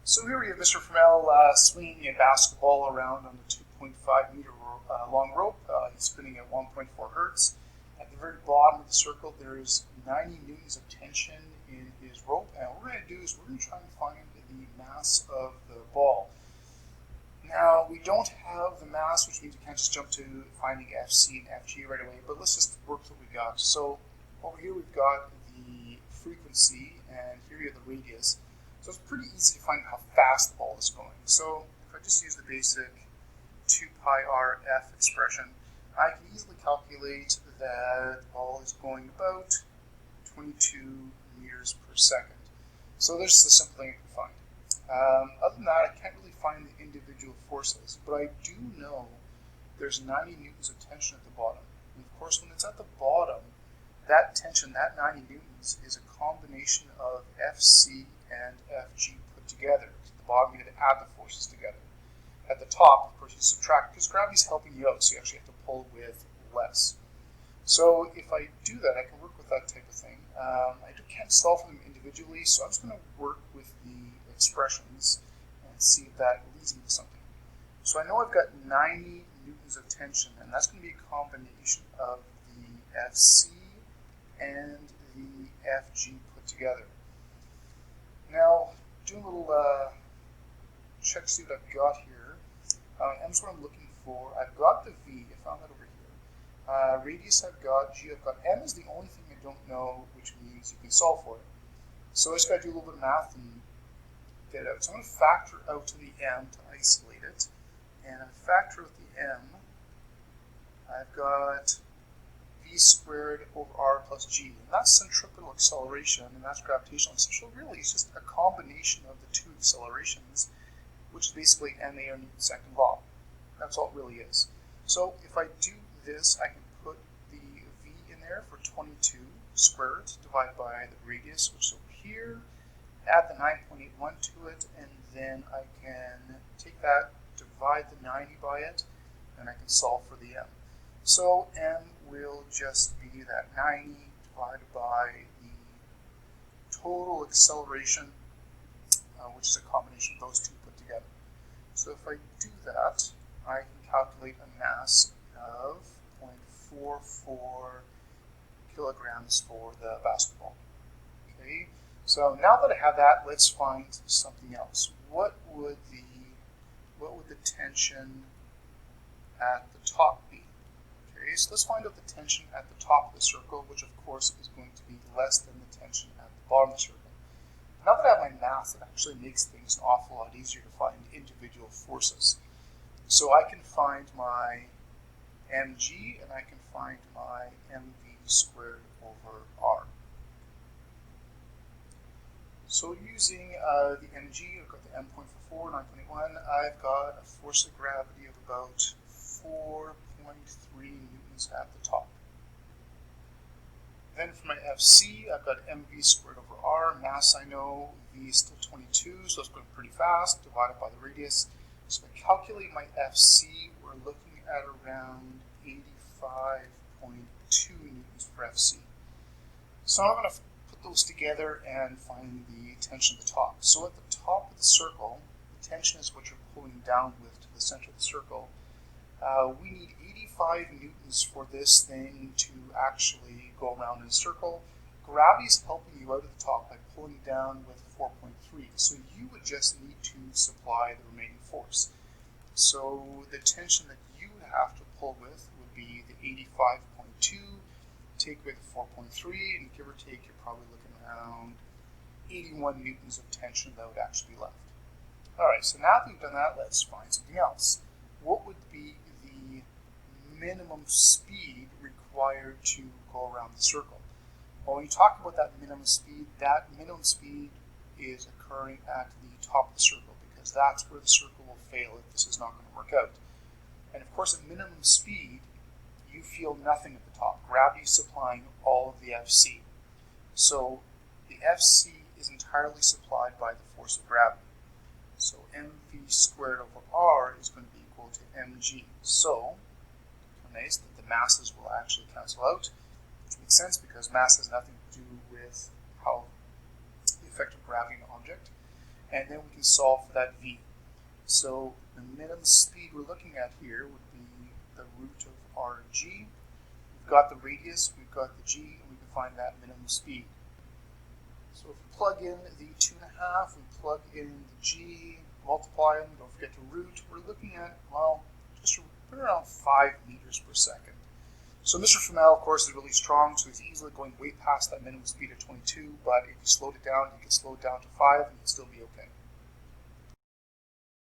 So here we have Mr. Fromel swinging a basketball around on the 2.5 meter long rope. He's spinning at 1.4 hertz. At the very bottom of the circle, there is 90 newtons of tension in his rope. And what we're going to do is we're going to try and find the mass of the ball. Now, we don't have the mass, which means we can't just jump to finding FC and FG right away, but let's just work with what we got. So over here we've got the frequency, and here you have the radius. So it's pretty easy to find how fast the ball is going. So if I just use the basic 2 pi RF expression, I can easily calculate that the ball is going about 22 meters per second. So there's just a simple thing I can find. Other than that, I can't really find the individual forces, but I do know there's 90 newtons of tension at the bottom. And of course, when it's at the bottom, that tension, that 90 newtons, is a combination of FC and FG put together. At the bottom, you have to add the forces together. At the top, of course, you subtract, because gravity's helping you out, so you actually have to pull with less. So if I do that, I can work with that type of thing. I can't solve for them individually, so I'm just going to work with the expressions and see if that leads me to something. So I know I've got 90 newtons of tension, and that's going to be a combination of the FC and the FG put together. Now, doing a little check to see what I've got here. M's what I'm looking for. I've got the V, I found that over here. Radius I've got, G I've got. M is the only thing I don't know, which means you can solve for it. So I just got to do a little bit of math and get it out. So I'm going to factor out to the M to isolate it. And I factor out the M. I've got V squared over R plus G. And that's centripetal acceleration, and that's gravitational. So really, it's just a combination of the two accelerations, which is basically ma or Newton's second law. That's all it really is. So if I do this, I can put the V in there for 22 squared divided by the radius, which is over here, add the 9.81 to it, and then I can take that, divide the 90 by it, and I can solve for the M. So M will just be that 90 divided by the total acceleration, which is a combination of those two put together. So if I do that, I can calculate a mass of 0.44 kilograms for the basketball. Okay, so now that I have that, let's find something else. What would the tension at the top be? Okay, so let's find out the tension at the top of the circle, which of course is going to be less than the tension at the bottom of the circle. Now that I have my math, it actually makes things an awful lot easier to find individual forces. So I can find my mg and I can find my mv squared over r. So using the mg, I've got the m.44, 9.1, I've got a force of gravity of about 4.3 newtons at the top. Then for my FC, I've got mv squared over r. Mass I know, v is still 22, so it's going pretty fast, divided by the radius. So if I calculate my FC, we're looking at around 85.2 newtons per FC. So I'm going to put those together and find the tension at the top. So at the top of the circle, the tension is what you're pulling down with to the center of the circle. We need 85 newtons for this thing to actually go around in a circle. Gravity is helping you out at the top by pulling down with 4.3. So you would just need to supply the remaining force. So the tension that you would have to pull with would be the 85.2, take away the 4.3, and give or take, you're probably looking around 81 newtons of tension that would actually be left. Alright, so now that we've done that, let's find something else. What would be the minimum speed required to go around the circle? Well, when you talk about that minimum speed is occurring at the top of the circle, because that's where the circle will fail if this is not going to work out. And of course, at minimum speed, you feel nothing at the top. Gravity is supplying all of the FC. So the FC is entirely supplied by the force of gravity. So mv squared over r is going to be equal to mg. So nice that the masses will actually cancel out, which makes sense because mass has nothing to do with how the effect of gravity on an object. and then we can solve for that v. So the minimum speed we're looking at here would be the root of rg. We've got the radius, we've got the g, and we can find that minimum speed. So if we plug in the 2.5, we plug in the g, multiply them, don't forget to root, we're looking at, well, just around 5 meters per second. So Mr. Flamel, of course, is really strong, so he's easily going way past that minimum speed of 22, but if you slowed it down, you can slow it down to 5 and you'd still be okay.